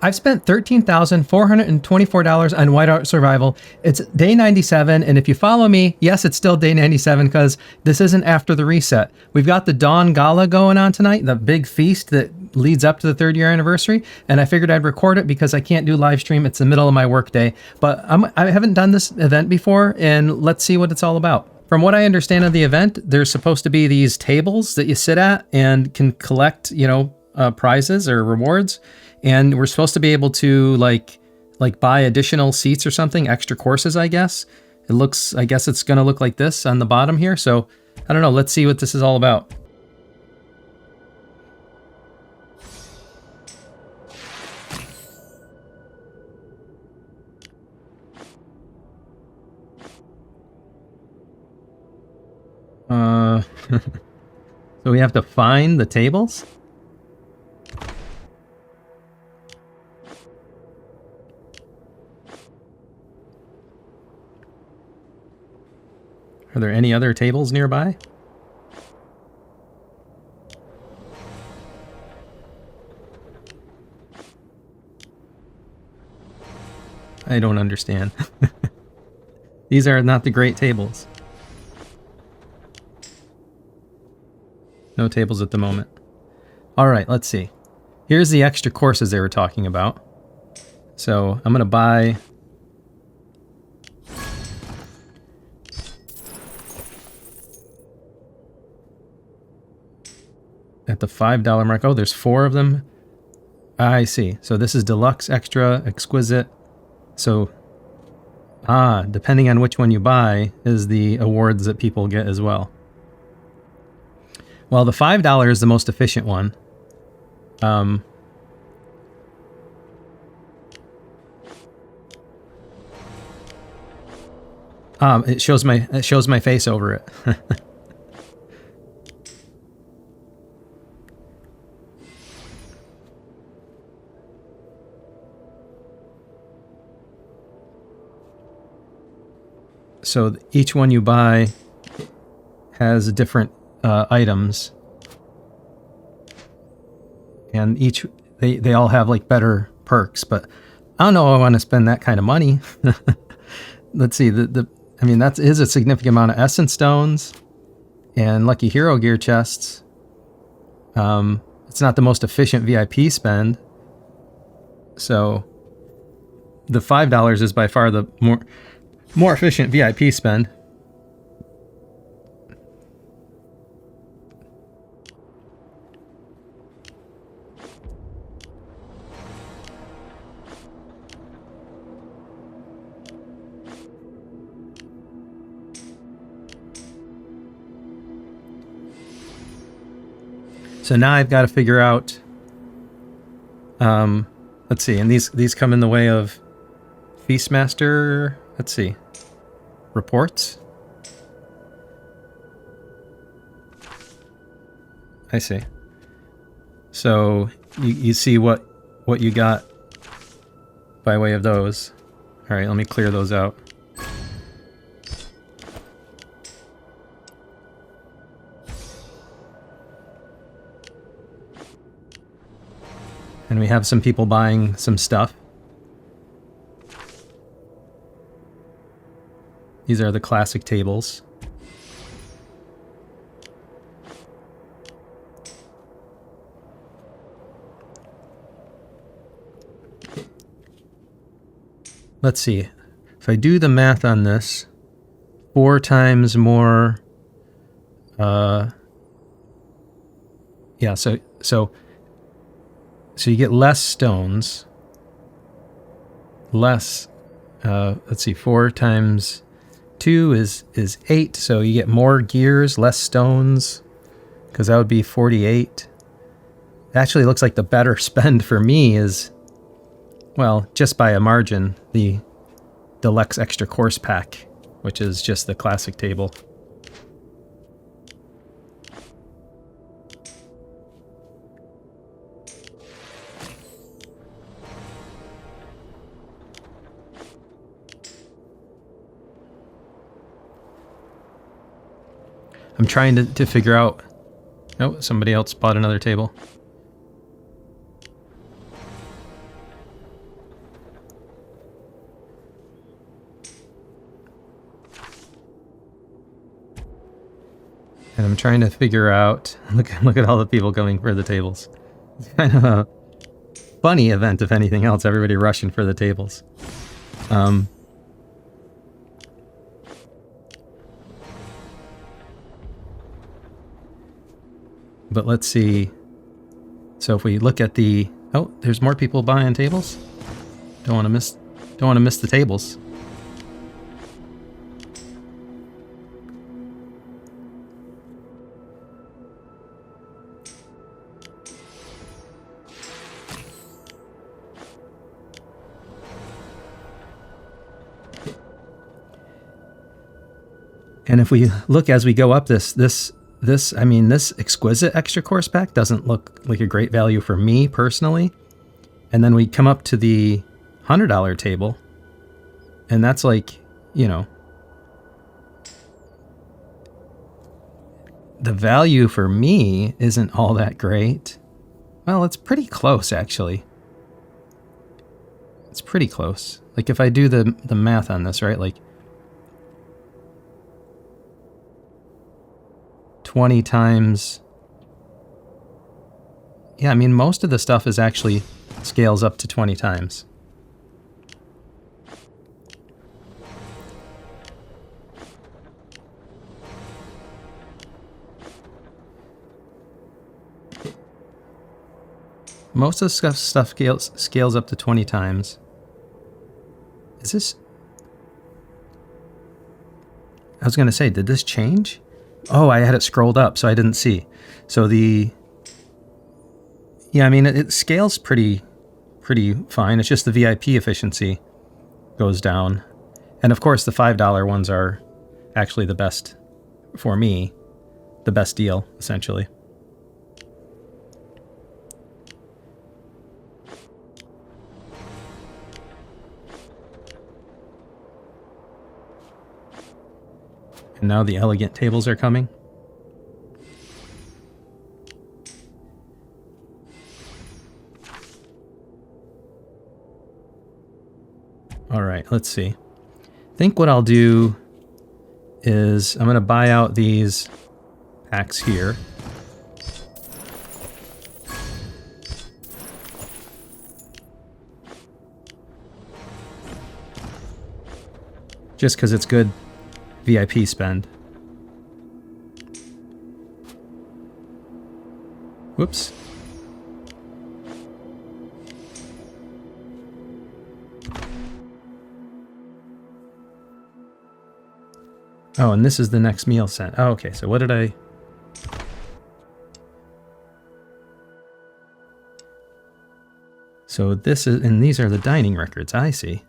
I've spent $13,424 on Whiteout Survival. It's day 97, and if you follow me, yes, it's still day 97 because this isn't after the reset. We've got the Dawn Gala going on tonight, the big feast that leads up to the 3rd year anniversary, and I figured I'd record it because I can't do live stream. It's the middle of my workday, but I haven't done this event before, and let's see what it's all about. From what I understand of the event, there's supposed to be these tables that you sit at and can collect, prizes or rewards. And we're supposed to be able to like buy additional seats or something, extra courses, I guess. I guess it's going to look like this on the bottom here. So I don't know. Let's see what this is all about. So we have to find the tables? Are there any other tables nearby? I don't understand. These are not the great tables. No tables at the moment. All right, let's see. Here's the extra courses they were talking about. So I'm going to buy... at the $5 mark. Oh, there's 4 of them. I see. So this is deluxe, extra, exquisite. So, depending on which one you buy is the awards that people get as well. Well, the $5 is the most efficient one. It shows my face over it. So each one you buy has different items, and they all have like better perks. But I don't know if I want to spend that kind of money. Let's see. I mean, that is a significant amount of essence stones and lucky hero gear chests. It's not the most efficient VIP spend. So the $5 is by far the more efficient VIP spend. So now I've got to figure out, let's see, and these come in the way of Feastmaster, let's see, reports. I see. So you see what you got by way of those. All right, let me clear those out. And we have some people buying some stuff. These are the classic tables. Let's see. If I do the math on this, 4 times more. Yeah. So you get less stones. Less. Let's see. 4 times 2 is 8. So you get more gears, less stones, because that would be 48. It actually looks like the better spend for me is, well, just by a margin, the Deluxe Extra Course Pack, which is just the classic table. I'm trying to figure out... Oh, somebody else bought another table. And I'm trying to figure out, look at all the people coming for the tables. It's kind of a funny event, if anything else, everybody rushing for the tables. But let's see. So if we look at the, oh, there's more people buying tables. Don't want to miss the tables. And if we look as we go up this exquisite extra course pack doesn't look like a great value for me personally. And then we come up to the $100 table, and that's like, you know, the value for me isn't all that great. Well, it's pretty close, actually. It's pretty close. Like, if I do the math on this, right, like 20 times... Yeah, I mean, most of the stuff is actually scales up to 20 times. Most of the stuff scales up to 20 times. Is this... I was going to say, did this change? Oh, I had it scrolled up, so I didn't see. So the... Yeah, I mean, it scales pretty fine. It's just the VIP efficiency goes down. And of course, the $5 ones are actually the best, for me, the best deal, essentially. And now the elegant tables are coming. All right, let's see. I think what I'll do is I'm going to buy out these packs here. Just because it's good VIP spend. Whoops. Oh, and this is the next meal sent. Oh, okay, so what did I... So this is... And these are the dining records, I see.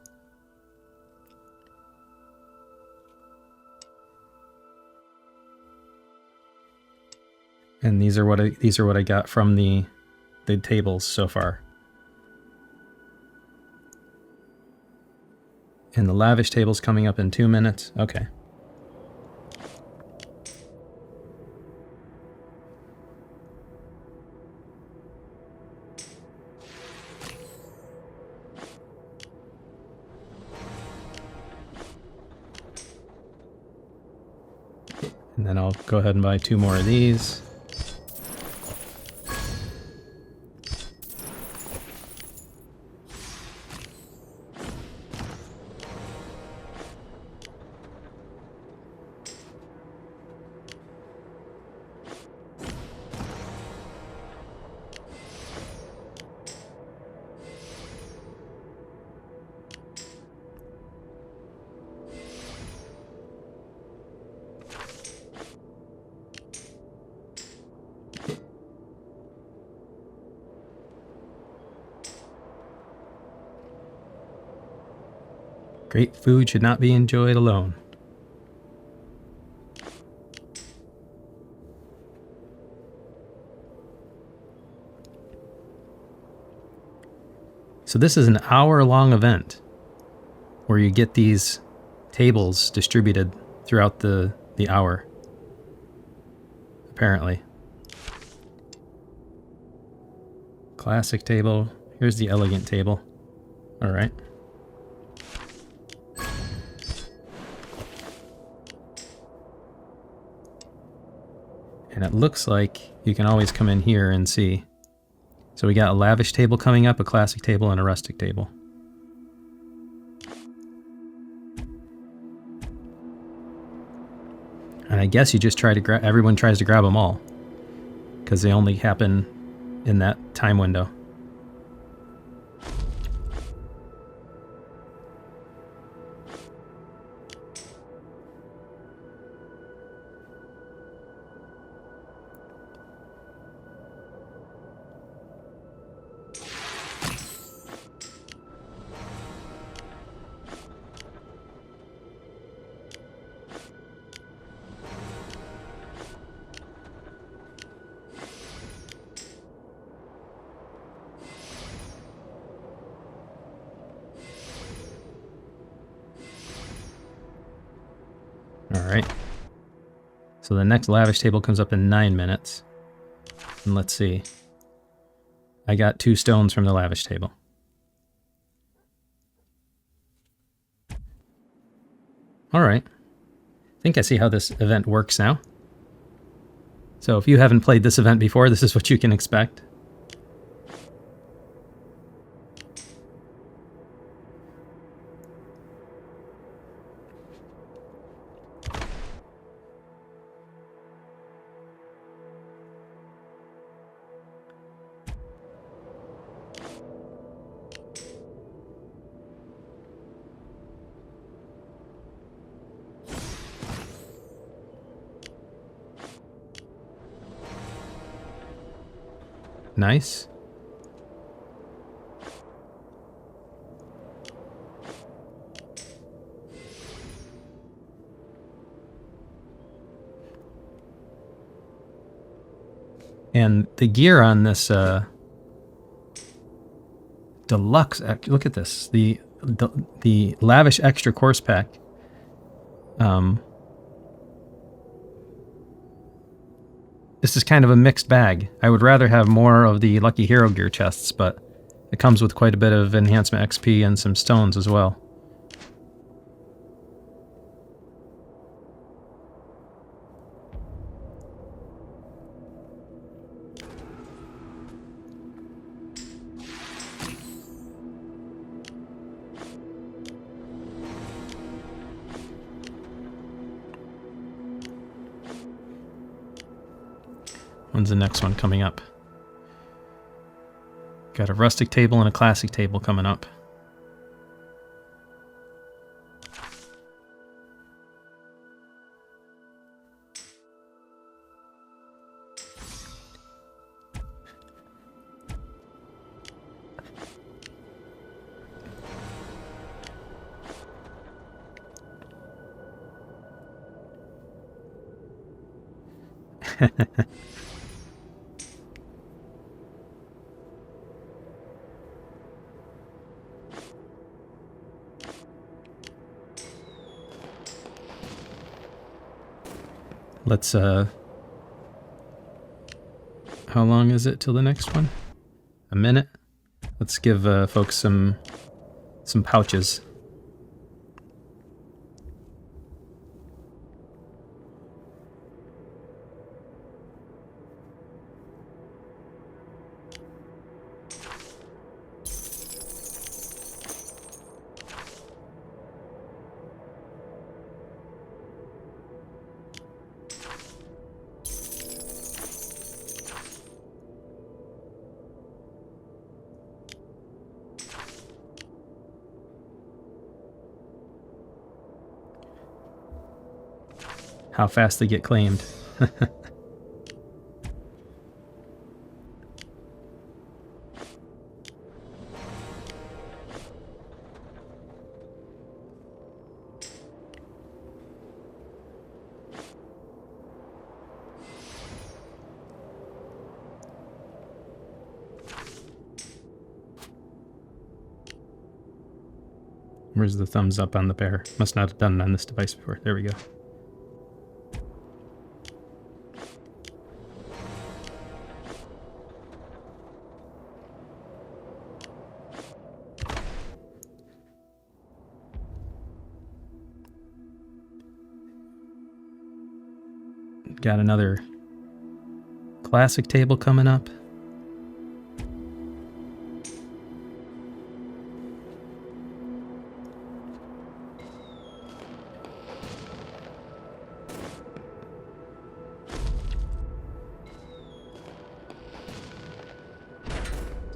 And these are what I got from the tables so far. And the lavish table's coming up in 2 minutes. Okay. And then I'll go ahead and buy 2 more of these. Great food should not be enjoyed alone. So this is an hour-long event where you get these tables distributed throughout the hour, apparently. Classic table. Here's the elegant table. All right. And it looks like you can always come in here and see. So we got a lavish table coming up, a classic table, and a rustic table. And I guess you just try to grab, everyone tries to grab them all, because they only happen in that time window. Alright. So the next lavish table comes up in 9 minutes. And let's see. I got 2 stones from the lavish table. Alright. I think I see how this event works now. So if you haven't played this event before, this is what you can expect. Nice. And the gear on this deluxe, look at this, the lavish extra course pack. This is kind of a mixed bag. I would rather have more of the Lucky Hero gear chests, but it comes with quite a bit of enhancement XP and some stones as well. When's the next one coming up? Got a rustic table and a classic table coming up. Let's, how long is it till the next one? A minute? Let's give folks some pouches. How fast they get claimed. Where's the thumbs up on the pair? Must not have done it on this device before. There we go. Got another Classic table coming up.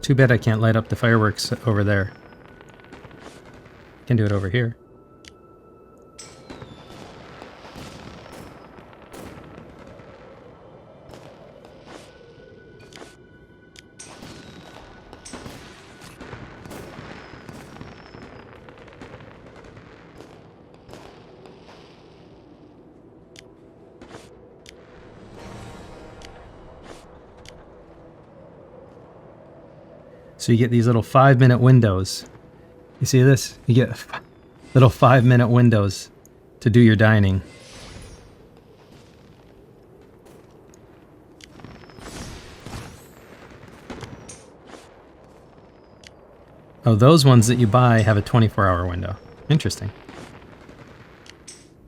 Too bad I can't light up the fireworks over there. I can do it over here. So you get these little 5-minute windows. You see this? You get little 5-minute windows to do your dining. Oh, those ones that you buy have a 24-hour window. Interesting.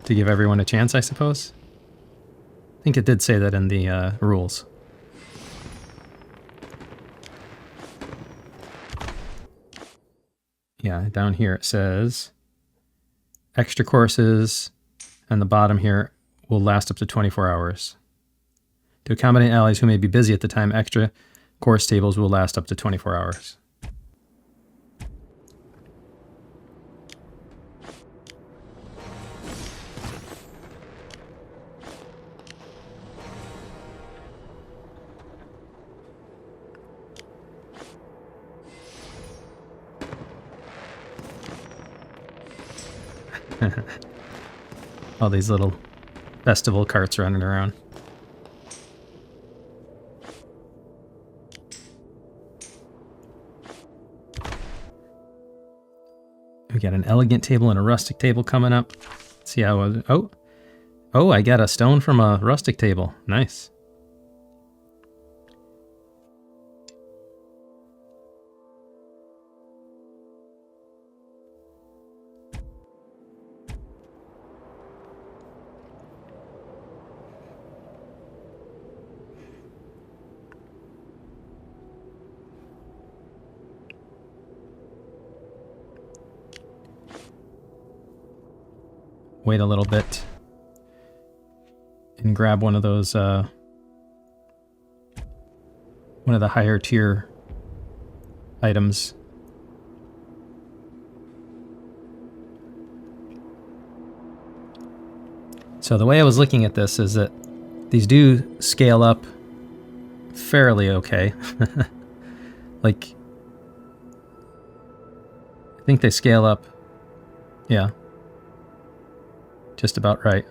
To give everyone a chance, I suppose? I think it did say that in the rules. Yeah, down here it says extra courses, and the bottom here will last up to 24 hours. To accommodate allies who may be busy at the time, extra course tables will last up to 24 hours. All these little festival carts running around. We got an elegant table and a rustic table coming up. Let's see how... Oh, I got a stone from a rustic table. Nice. Wait a little bit and grab one of those, one of the higher tier items. So the way I was looking at this is that these do scale up fairly okay. Like, I think they scale up, yeah. Just about right.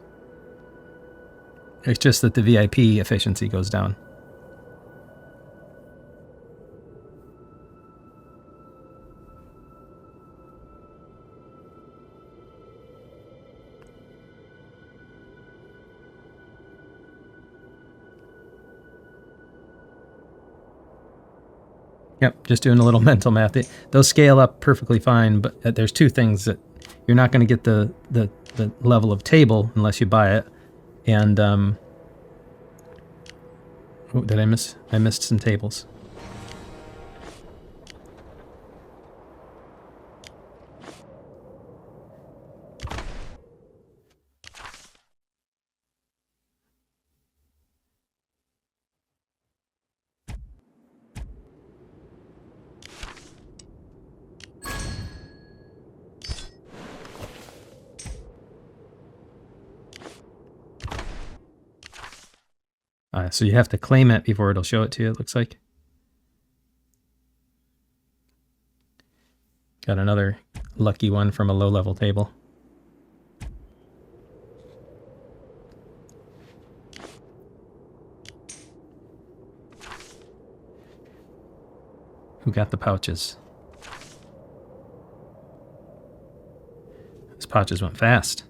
It's just that the VIP efficiency goes down. Yep, just doing a little mental math. Those scale up perfectly fine, but there's two things that you're not going to get the level of table unless you buy it. And oh, did I miss? I missed some tables. So you have to claim it before it'll show it to you, it looks like. Got another lucky one from a low-level table. Who got the pouches? Those pouches went fast.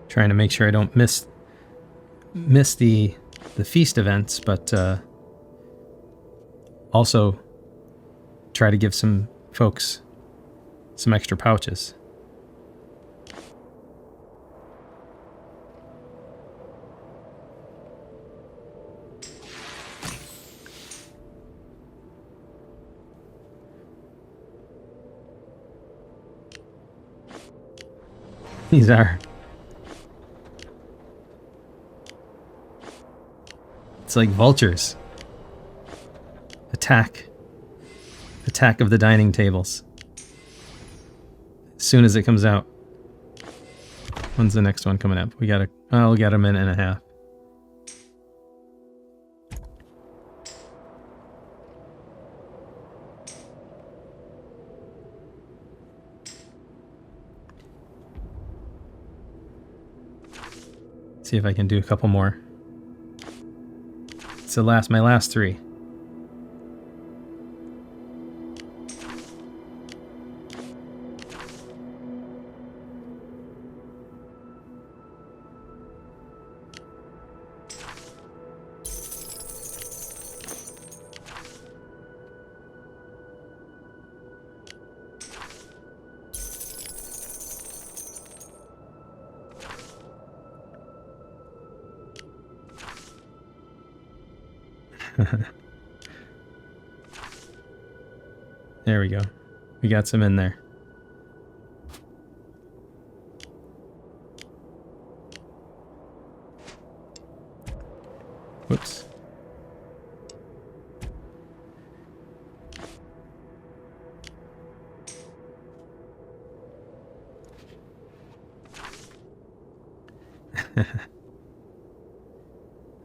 Trying to make sure I don't miss the feast events, but also try to give some folks some extra pouches. These are... It's like vultures. Attack of the dining tables. As soon as it comes out. When's the next one coming up? We got a minute and a half. See if I can do a couple more. It's my last 3. There we go. We got some in there. Whoops.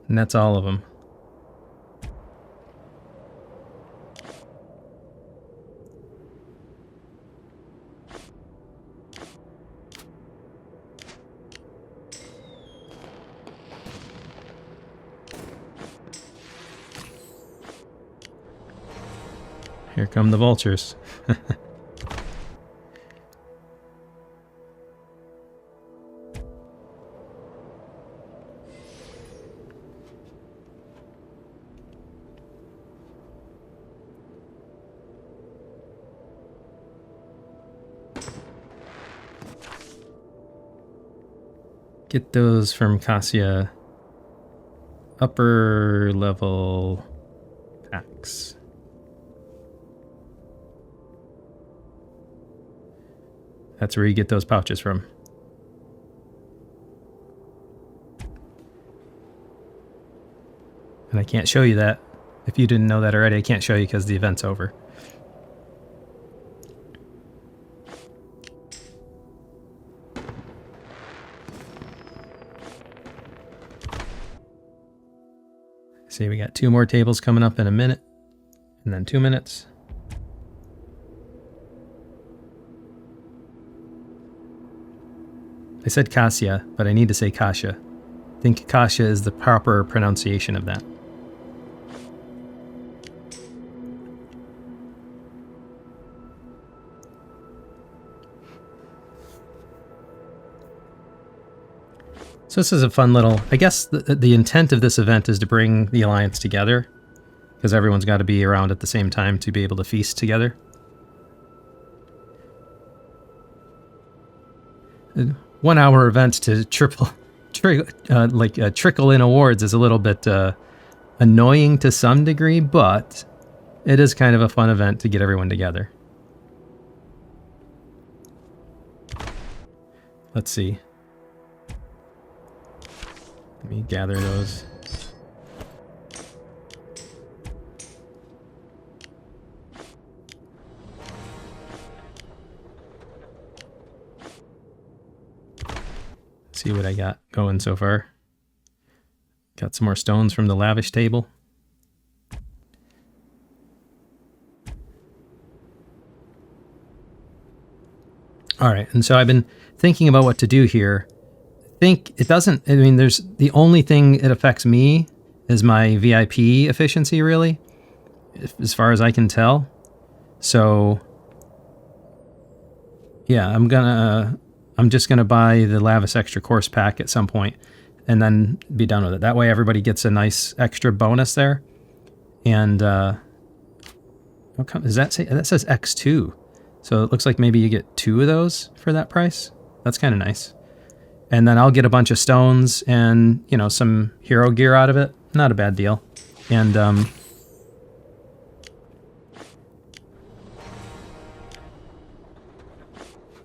And that's all of them. Here come the vultures. Get those from Cassia upper level packs. That's where you get those pouches from. And I can't show you that. If you didn't know that already, I can't show you because the event's over. See, we got 2 more tables coming up in a minute, and then 2 minutes. I said Cassia, but I need to say Kasha. I think Kasha is the proper pronunciation of that. So this is a fun little... I guess the intent of this event is to bring the Alliance together, because everyone's got to be around at the same time to be able to feast together. 1 hour event to trickle in awards is a little bit annoying to some degree, but it is kind of a fun event to get everyone together. Let's see. Let me gather those. See what I got going so far. Got some more stones from the lavish table. All right, and so I've been thinking about what to do here. I mean, there's the only thing it affects me is my VIP efficiency, really, as far as I can tell. So yeah, I'm gonna I'm just going to buy the Lavish Extra Course pack at some point and then be done with it. That way everybody gets a nice extra bonus there. And what does that say? That says X2. So it looks like maybe you get 2 of those for that price. That's kind of nice. And then I'll get a bunch of stones and, you know, some hero gear out of it. Not a bad deal. And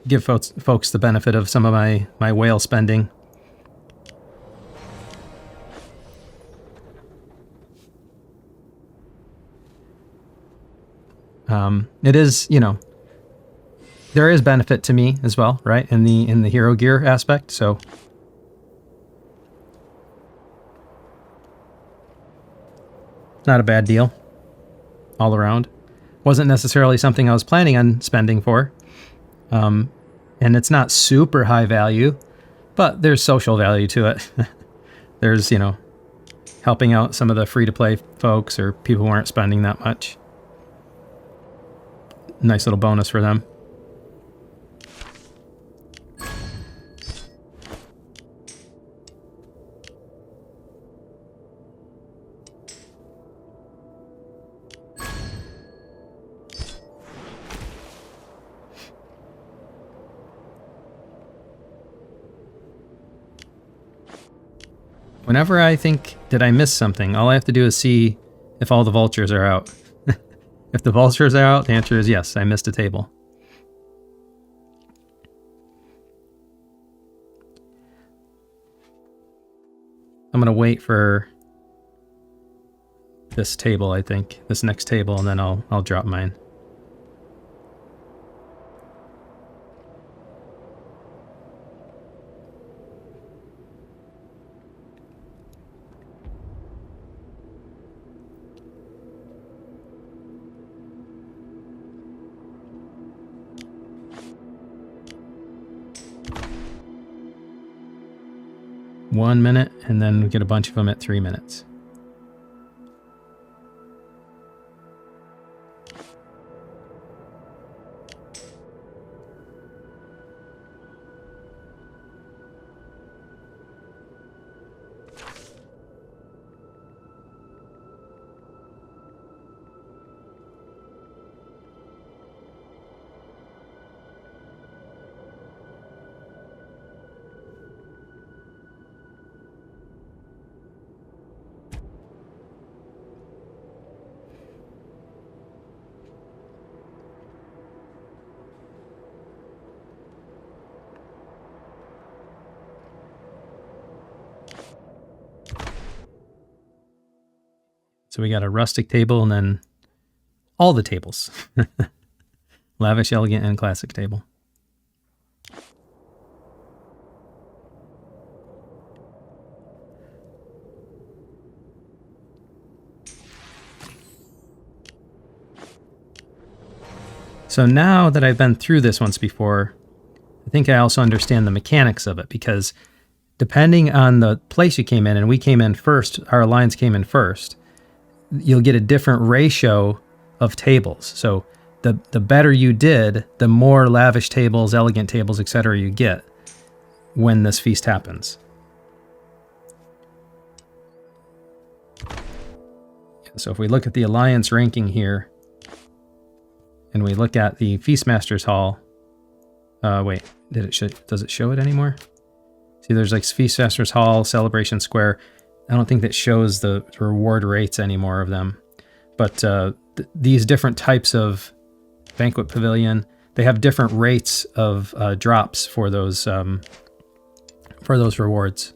give folks the benefit of some of my whale spending. It is, you know, there is benefit to me as well, right? In the hero gear aspect, so not a bad deal all around. Wasn't necessarily something I was planning on spending for. And it's not super high value, but there's social value to it. There's, you know, helping out some of the free-to-play folks or people who aren't spending that much. Nice little bonus for them. Whenever I think, did I miss something, all I have to do is see if all the vultures are out. If the vultures are out, the answer is yes, I missed a table. I'm going to wait for this table, I think. This next table, and then I'll drop mine. One minute, and then we get a bunch of them at 3 minutes. So we got a rustic table and then all the tables. Lavish, elegant, and classic table. So now that I've been through this once before, I think I also understand the mechanics of it, because depending on the place you came in, and we came in first, our alliance came in first, you'll get a different ratio of tables. So the better you did, the more lavish tables, elegant tables, etc. you get when this feast happens. So if we look at the alliance ranking here, and we look at the Feastmaster's Hall, wait, does it show it anymore? See, there's like Feastmaster's Hall, Celebration Square. I don't think that shows the reward rates anymore of them. But these different types of Banquet Pavilion, they have different rates of drops for those rewards.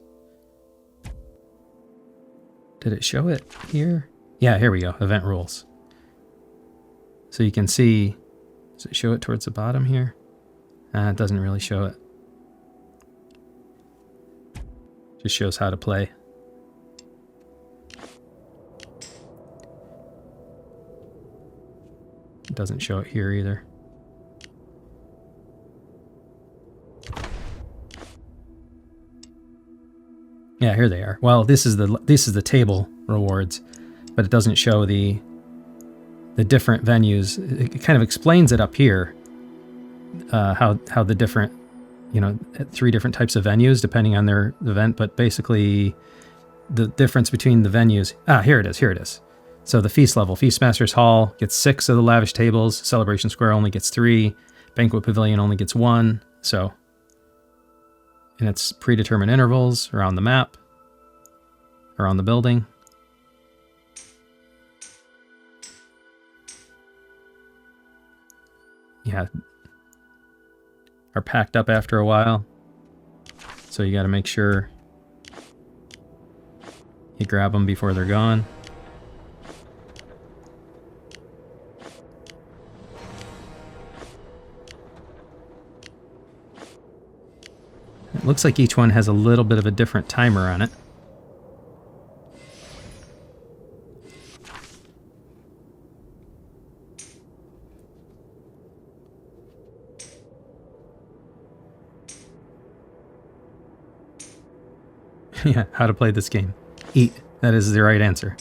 Did it show it here? Yeah, here we go, event rules. So you can see, does it show it towards the bottom here? It doesn't really show it. Just shows how to play. It doesn't show it here either. Yeah, here they are. Well, this is the table rewards, but it doesn't show the different venues. It kind of explains it up here, how the different you know, at 3 different types of venues depending on their event, but basically the difference between the venues. Here it is. So the feast level, Feastmasters Hall gets 6 of the lavish tables, Celebration Square only gets 3, Banquet Pavilion only gets 1. So, and it's predetermined intervals around the map, around the building. Yeah, are packed up after a while, so you got to make sure you grab them before they're gone. It looks like each one has a little bit of a different timer on it. Yeah, how to play this game. Eat. That is the right answer.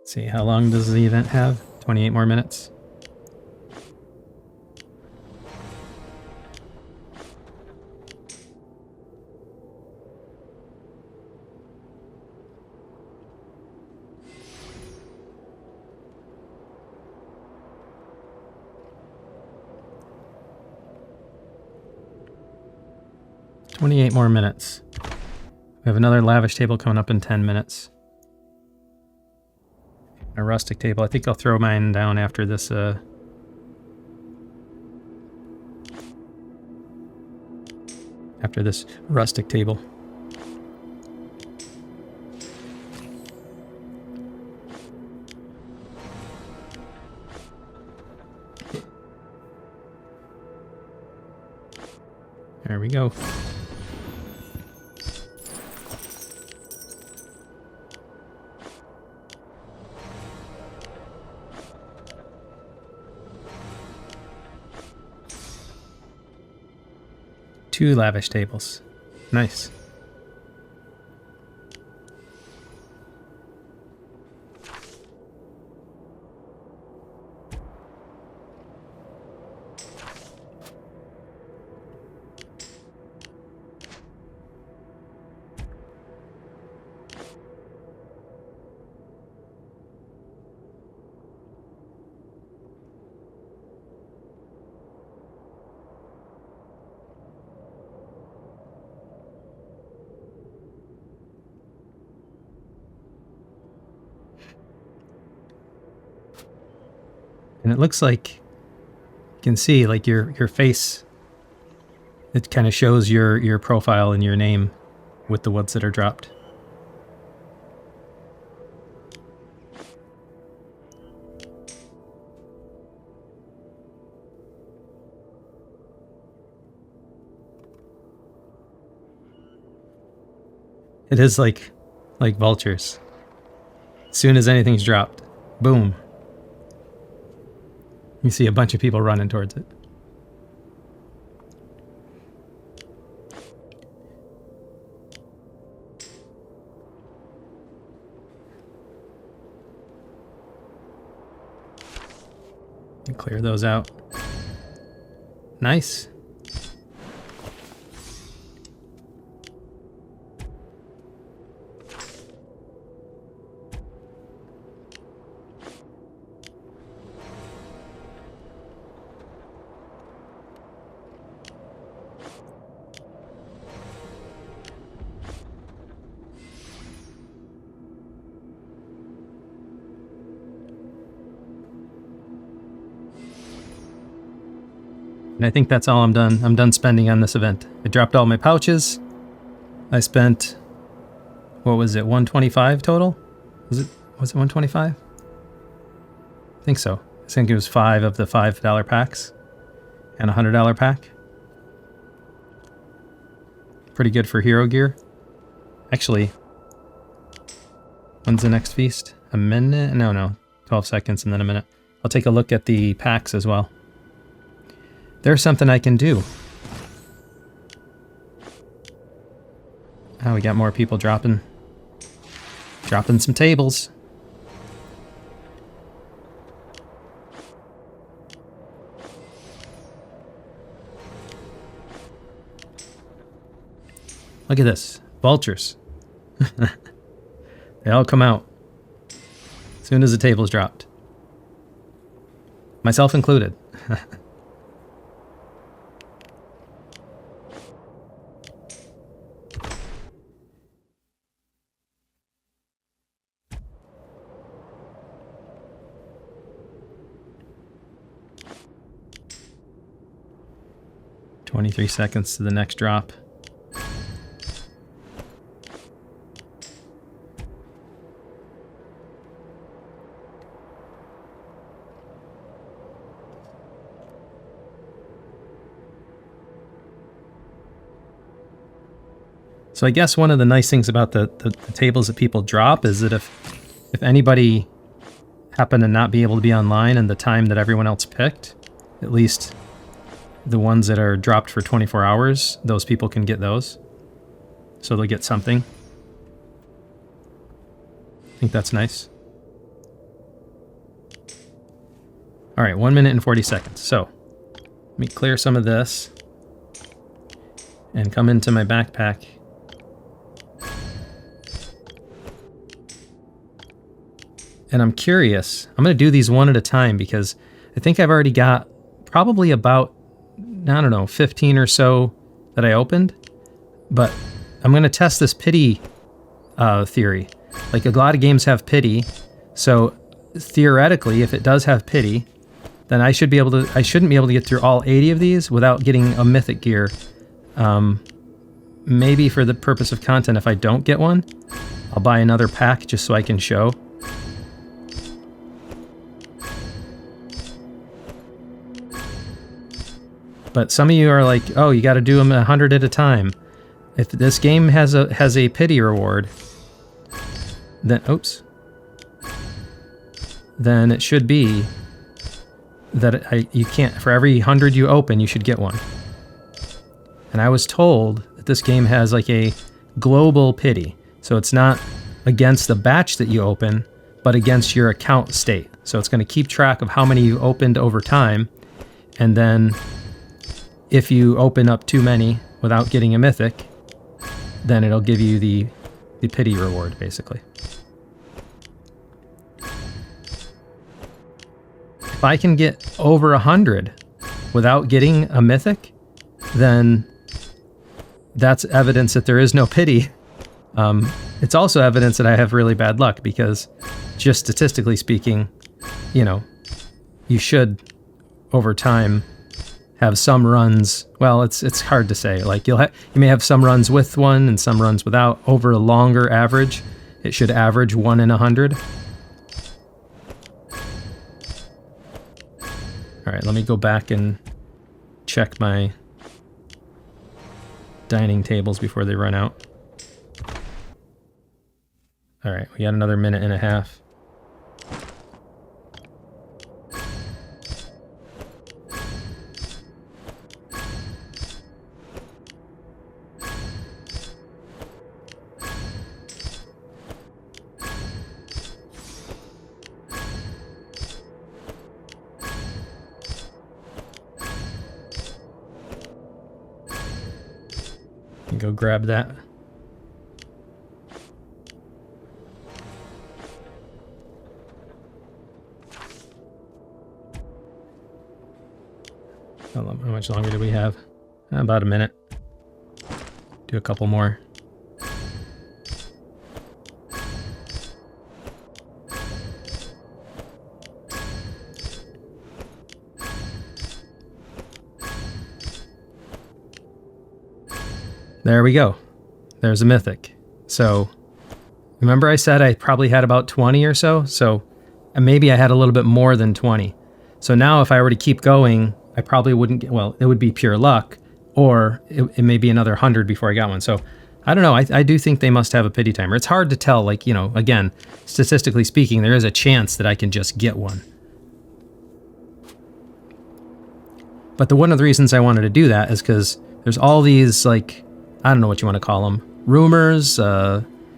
See, how long does the event have? 28 more minutes. $28 more minutes. We have another lavish table coming up in 10 minutes. A rustic table. I think I'll throw mine down after this. After this rustic table. There we go. Two lavish tables. Nice. And it looks like you can see like your face. It kind of shows your profile and your name with the ones that are dropped. It is like vultures. As soon as anything's dropped, boom. You see a bunch of people running towards it. And clear those out. Nice. And I think that's all I'm done. I'm done spending on this event. I dropped all my pouches. I spent, what was it, 125 total? Was it 125? I think so. I think it was 5 of the $5 packs. And a $100 pack. Pretty good for hero gear. Actually, when's the next feast? A minute? No. 12 seconds and then a minute. I'll take a look at the packs as well. There's something I can do. Oh, we got more people dropping some tables. Look at this. Vultures. They all come out as soon as the table's dropped. Myself included. "23 seconds to the next drop." So I guess one of the nice things about the tables that people drop is that if anybody happened to not be able to be online in the time that everyone else picked, at least the ones that are dropped for 24 hours, those people can get those. So they'll get something. I think that's nice. All right, 1 minute and 40 seconds. So let me clear some of this and come into my backpack. And I'm curious. I'm going to do these one at a time because I think I've already got probably about, I don't know, 15 or so that I opened. But I'm going to test this pity theory. Like, a lot of games have pity. So theoretically, if it does have pity, then I shouldn't be able to get through all 80 of these without getting a mythic gear. Maybe for the purpose of content, if I don't get one, I'll buy another pack just so I can show. But some of you are like, oh, you got to do them 100 at a time. If this game has a pity reward, then then it should be that you can't, for every 100 you open, you should get one. And I was told that this game has like a global pity. So it's not against the batch that you open, but against your account state. So it's going to keep track of how many you opened over time. And then if you open up too many without getting a mythic, then it'll give you the pity reward, basically. If I can get over 100 without getting a mythic, then that's evidence that there is no pity. It's also evidence that I have really bad luck because, just statistically speaking, you should, over time, have some runs. Well, it's hard to say. Like, you may have some runs with one and some runs without. Over a longer average, it should average 1 in 100. All right, let me go back and check my dining tables before they run out. All right, we got another minute and a half. Go grab that. How much longer do we have? About a minute. Do a couple more. There we go. There's a mythic. So remember I said I probably had about 20 or so? So maybe I had a little bit more than 20. So now if I were to keep going, I probably wouldn't get, well, it would be pure luck, or it may be another 100 before I got one. So I don't know. I do think they must have a pity timer. It's hard to tell, like, you know, again, statistically speaking, there is a chance that I can just get one. But one of the reasons I wanted to do that is because there's all these, like, I don't know what you want to call them, rumors,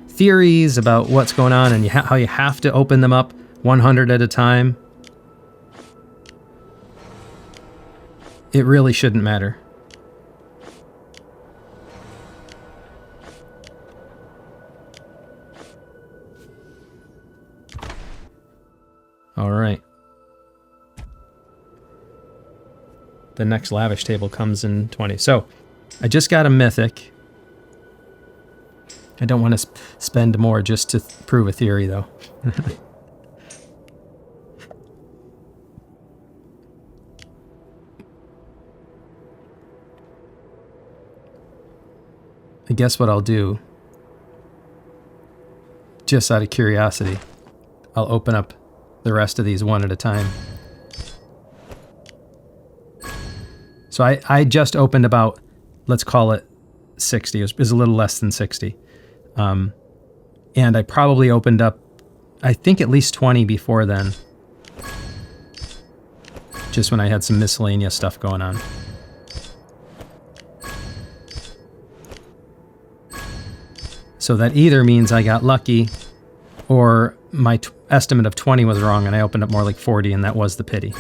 theories about what's going on and how you have to open them up 100 at a time. It really shouldn't matter. All right. The next lavish table comes in 20. So I just got a Mythic. I don't want to spend more just to prove a theory, though. I guess what I'll do, just out of curiosity, I'll open up the rest of these one at a time. So I just opened about, let's call it 60. It was a little less than 60. And I probably opened up, I think, at least 20 before then. Just when I had some miscellaneous stuff going on. So that either means I got lucky, or my estimate of 20 was wrong and I opened up more like 40 and that was the pity.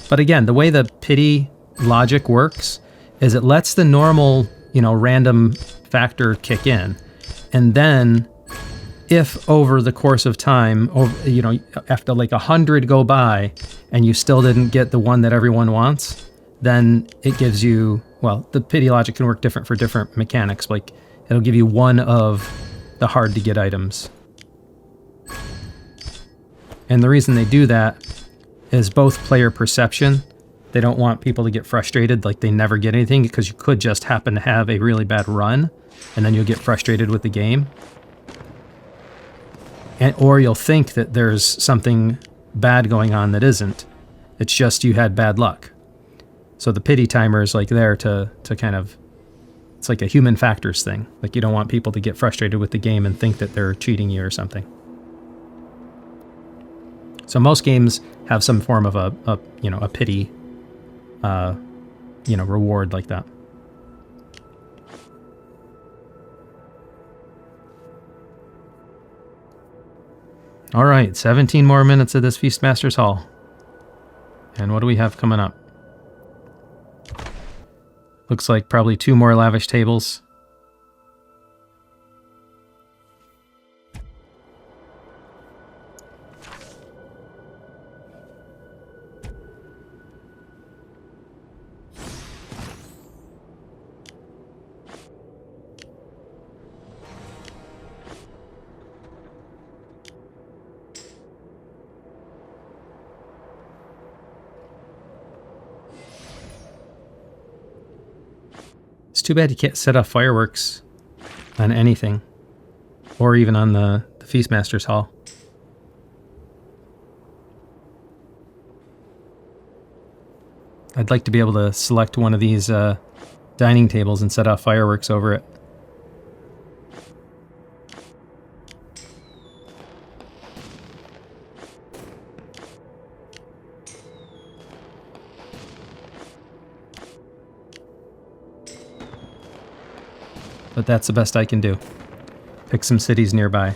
But again, the way the pity logic works is it lets the normal, you know, random factor kick in. And then if over the course of time, you know, after like 100 go by and you still didn't get the one that everyone wants, then it gives you, well, the pity logic can work different for different mechanics. Like it'll give you one of the hard to get items. And the reason they do that is both player perception. They don't want people to get frustrated, like they never get anything, because you could just happen to have a really bad run and then you'll get frustrated with the game. Or you'll think that there's something bad going on that isn't. It's just you had bad luck. So the pity timer is like there to kind of, it's like a human factors thing. Like you don't want people to get frustrated with the game and think that they're cheating you or something. So most games have some form of a pity, reward like that. All right, 17 more minutes of this Feastmaster's Hall. And what do we have coming up? Looks like probably 2 more lavish tables. It's too bad you can't set off fireworks on anything, or even on the Feastmaster's Hall. I'd like to be able to select one of these dining tables and set off fireworks over it. But that's the best I can do. Pick some cities nearby.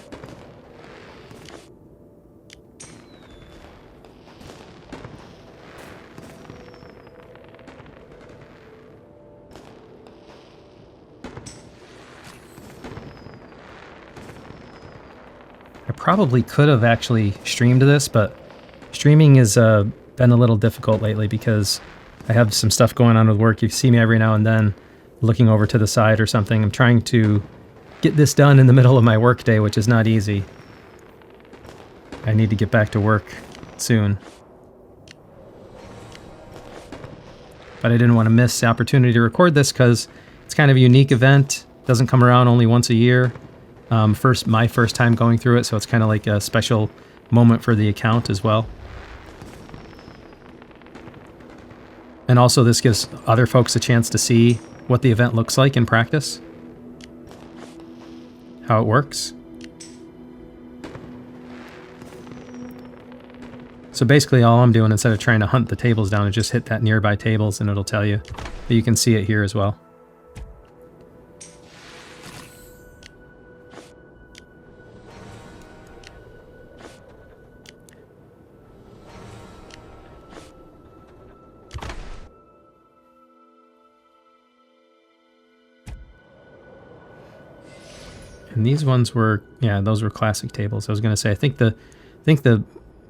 I probably could have actually streamed this, but streaming has been a little difficult lately because I have some stuff going on with work. You see me every now and then looking over to the side or something. I'm trying to get this done in the middle of my work day, which is not easy. I need to get back to work soon. But I didn't want to miss the opportunity to record this because it's kind of a unique event. It doesn't come around only once a year. My first time going through it, so it's kind of like a special moment for the account as well. And also this gives other folks a chance to see what the event looks like in practice, how it works. So basically all I'm doing, instead of trying to hunt the tables down, is just hit that nearby tables and it'll tell you. But you can see it here as well. And these ones were, yeah, those were classic tables. I was going to say, I think the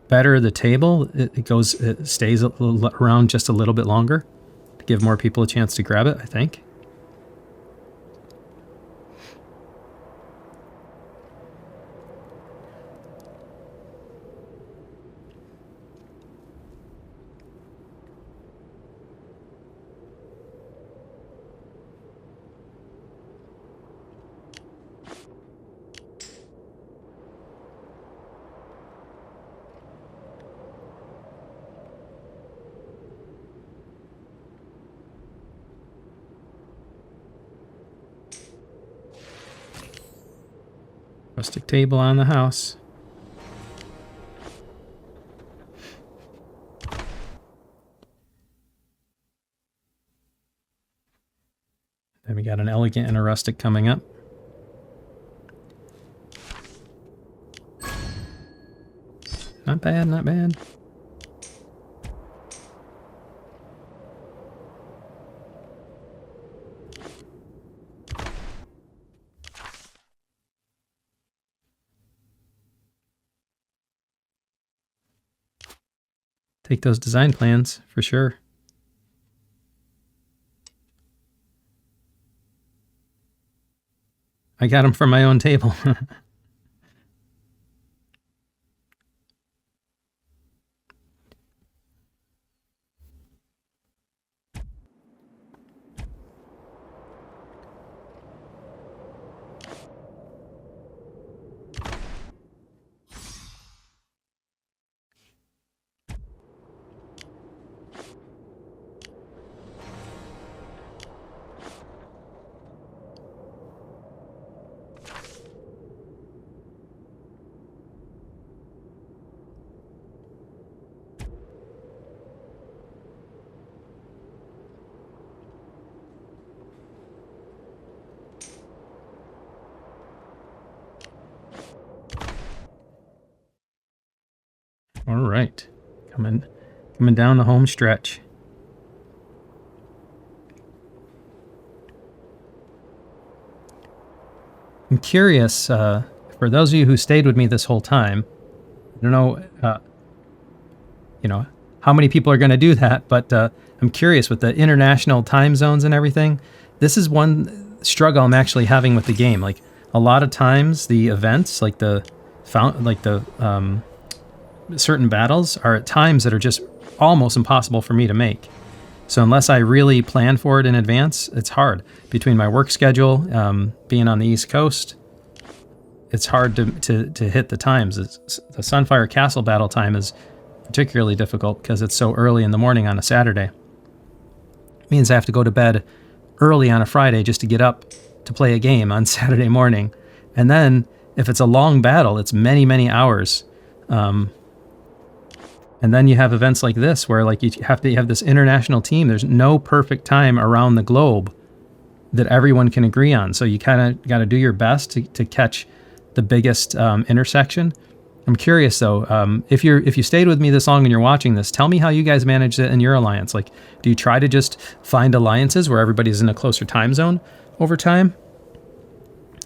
better the table, it stays around just a little bit longer to give more people a chance to grab it, I think. Rustic table on the house. Then we got an elegant and a rustic coming up. Not bad, not bad. Take those design plans for sure. I got them from my own table. All right, coming down the home stretch. I'm curious, for those of you who stayed with me this whole time, I don't know, you know, how many people are going to do that, but I'm curious with the international time zones and everything. This is one struggle I'm actually having with the game. Like a lot of times, the events, like certain battles, are at times that are just almost impossible for me to make. So unless I really plan for it in advance, it's hard. Between my work schedule, being on the East Coast, it's hard to hit the times. The Sunfire Castle battle time is particularly difficult because it's so early in the morning on a Saturday. It means I have to go to bed early on a Friday just to get up to play a game on Saturday morning. And then if it's a long battle, it's many, many hours. And then you have events like this where like you have this international team. There's no perfect time around the globe that everyone can agree on. So you kind of got to do your best to catch the biggest intersection. I'm curious though, if you stayed with me this long and you're watching this, tell me how you guys managed it in your alliance. Like, do you try to just find alliances where everybody's in a closer time zone over time?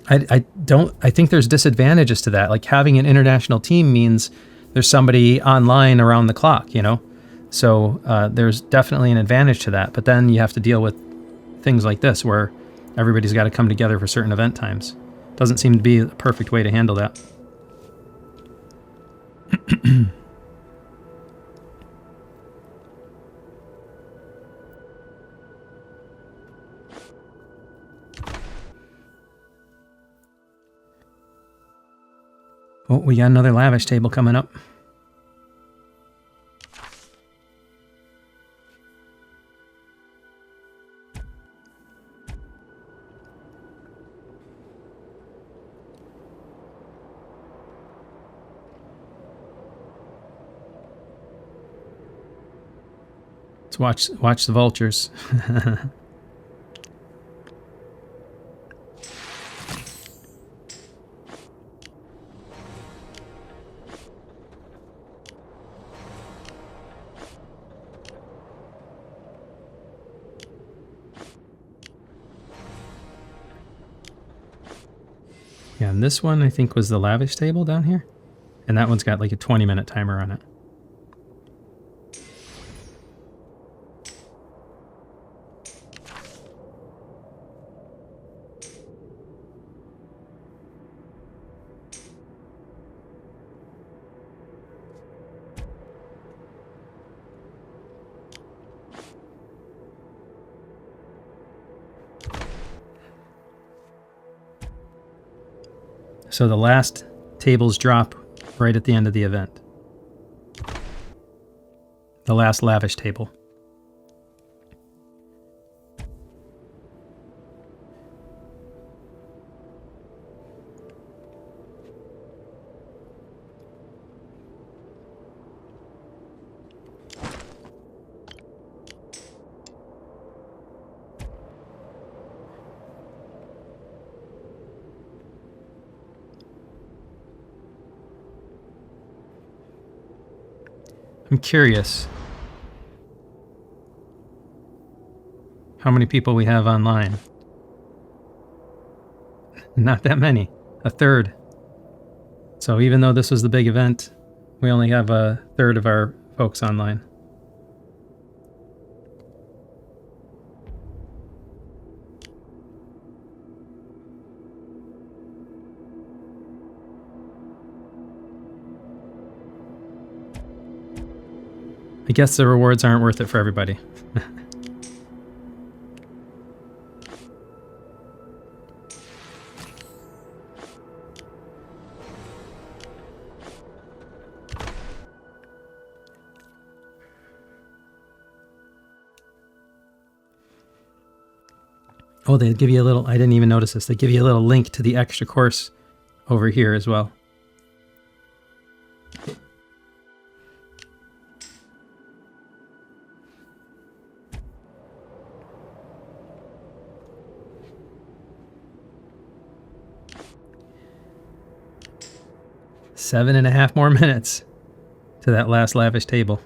I think there's disadvantages to that. Like having an international team means there's somebody online around the clock, you know? So there's definitely an advantage to that. But then you have to deal with things like this where everybody's got to come together for certain event times. Doesn't seem to be a perfect way to handle that. Oh, we got another lavish table coming up. Let's watch the vultures. Yeah, and this one I think was the lavish table down here. And that one's got like a 20-minute timer on it. So the last tables drop right at the end of the event. The last lavish table. I'm curious how many people we have online. Not that many. A third. So even though this was the big event, we only have a third of our folks online. I guess the rewards aren't worth it for everybody. Oh, they give you a little, I didn't even notice this, they give you a little link to the extra course over here as well. Seven and a half more minutes to that last lavish table.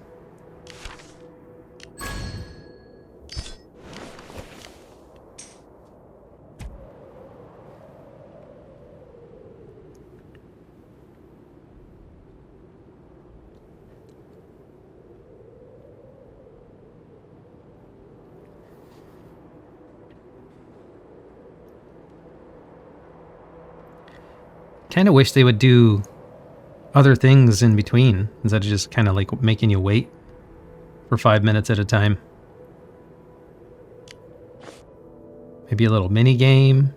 Kind of wish they would do other things in between instead of just kind of like making you wait for 5 minutes at a time. Maybe a little mini game,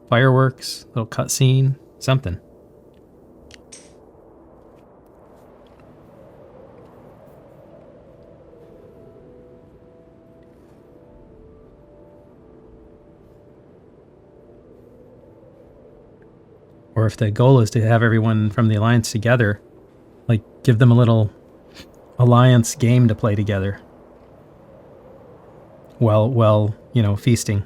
fireworks, little cutscene, something. Or if the goal is to have everyone from the Alliance together, like give them a little Alliance game to play together. Well, you know, feasting.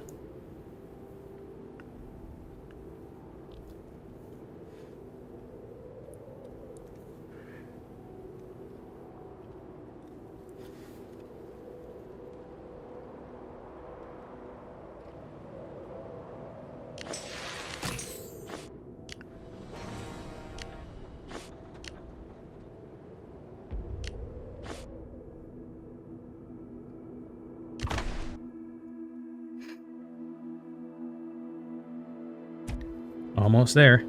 Almost there.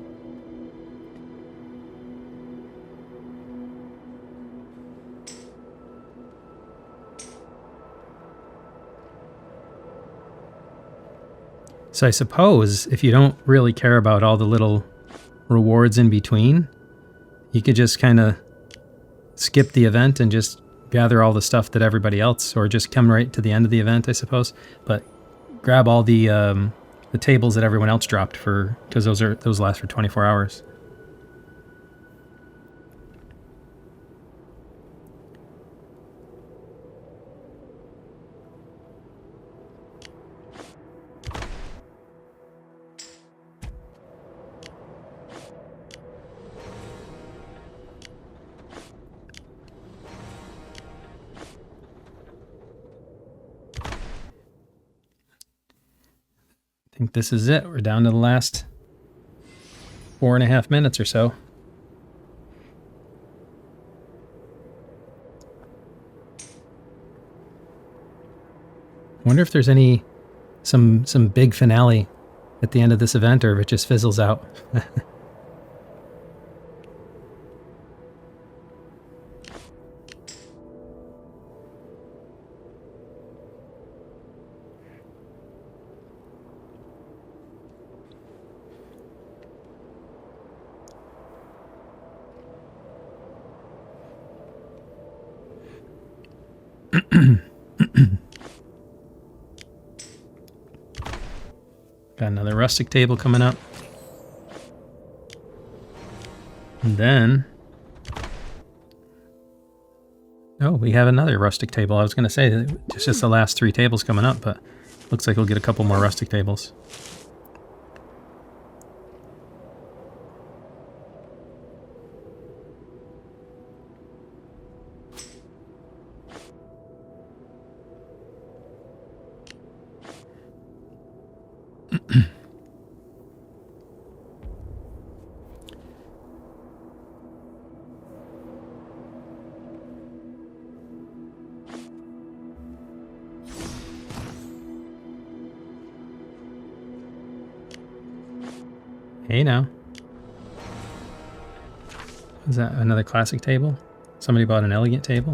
So I suppose if you don't really care about all the little rewards in between, You could just kind of skip the event and just gather all the stuff that everybody else, or just come right to the end of the event, I suppose. But grab all the tables that everyone else dropped for, because those last for 24 hours. I think this is it. We're down to the last 4.5 minutes or so. Wonder if there's some big finale at the end of this event, or if it just fizzles out. Got another rustic table coming up. And then... oh, we have another rustic table. I was going to say, it's just the last 3 tables coming up, but looks like we'll get a couple more rustic tables. Hey now. Is that another classic table? Somebody bought an elegant table?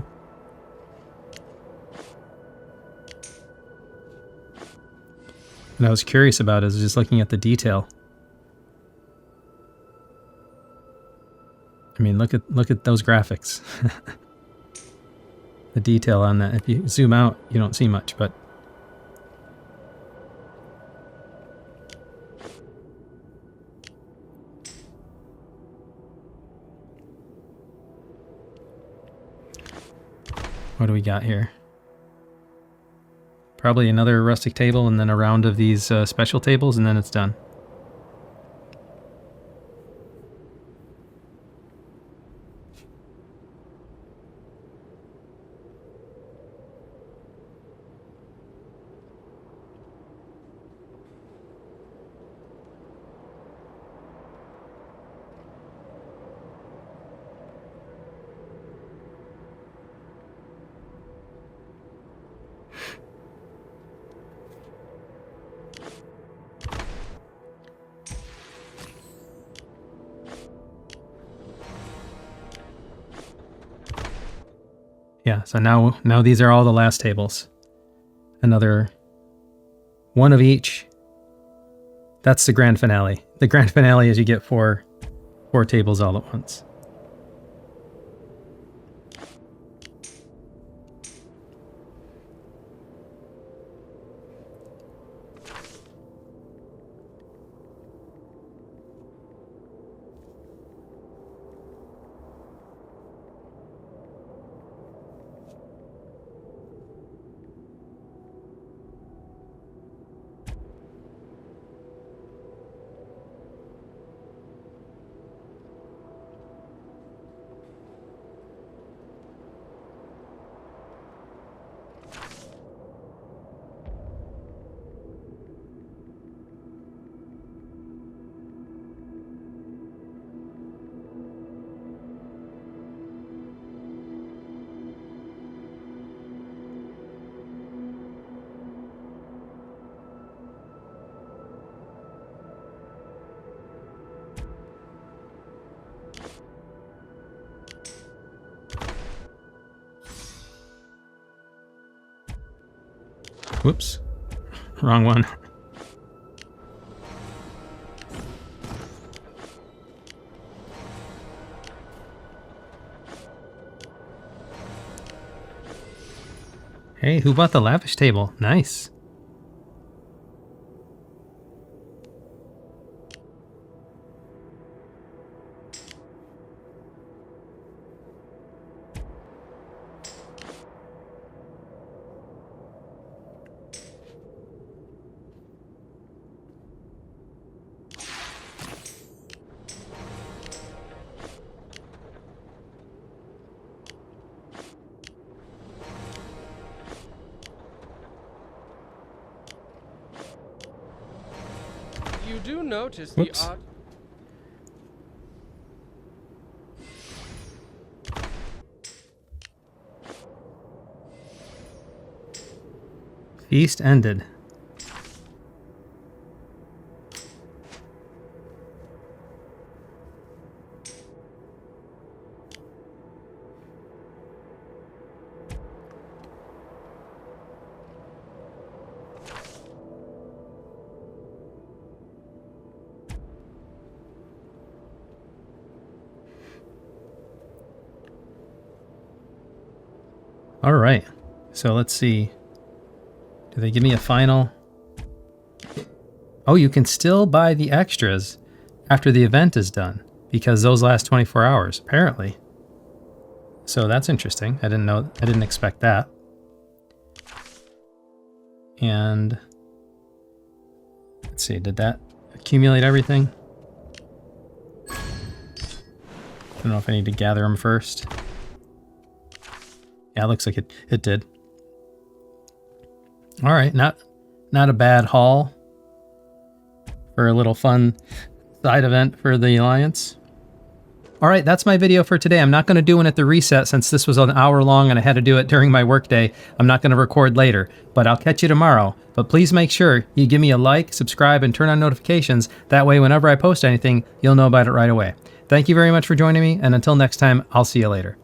What I was curious about is just looking at the detail. I mean, look at those graphics. The detail on that. If you zoom out, you don't see much, but what do we got here? Probably another rustic table and then a round of these special tables, and then it's done. Yeah, so now these are all the last tables. Another one of each. That's the grand finale. The grand finale is you get four tables all at once. Whoops. Wrong one. Hey, who bought the lavish table? Nice. You do notice Whoops. the art. Feast ended. All right. So let's see. Do they give me a final? Oh, you can still buy the extras after the event is done because those last 24 hours, apparently. So that's interesting. I didn't expect that. And let's see, did that accumulate everything? I don't know if I need to gather them first. Yeah, it looks like it did. All right, not a bad haul for a little fun side event for the Alliance. All right, that's my video for today. I'm not going to do one at the reset since this was an hour long and I had to do it during my workday. I'm not going to record later, but I'll catch you tomorrow. But please make sure you give me a like, subscribe, and turn on notifications. That way, whenever I post anything, you'll know about it right away. Thank you very much for joining me, and until next time, I'll see you later.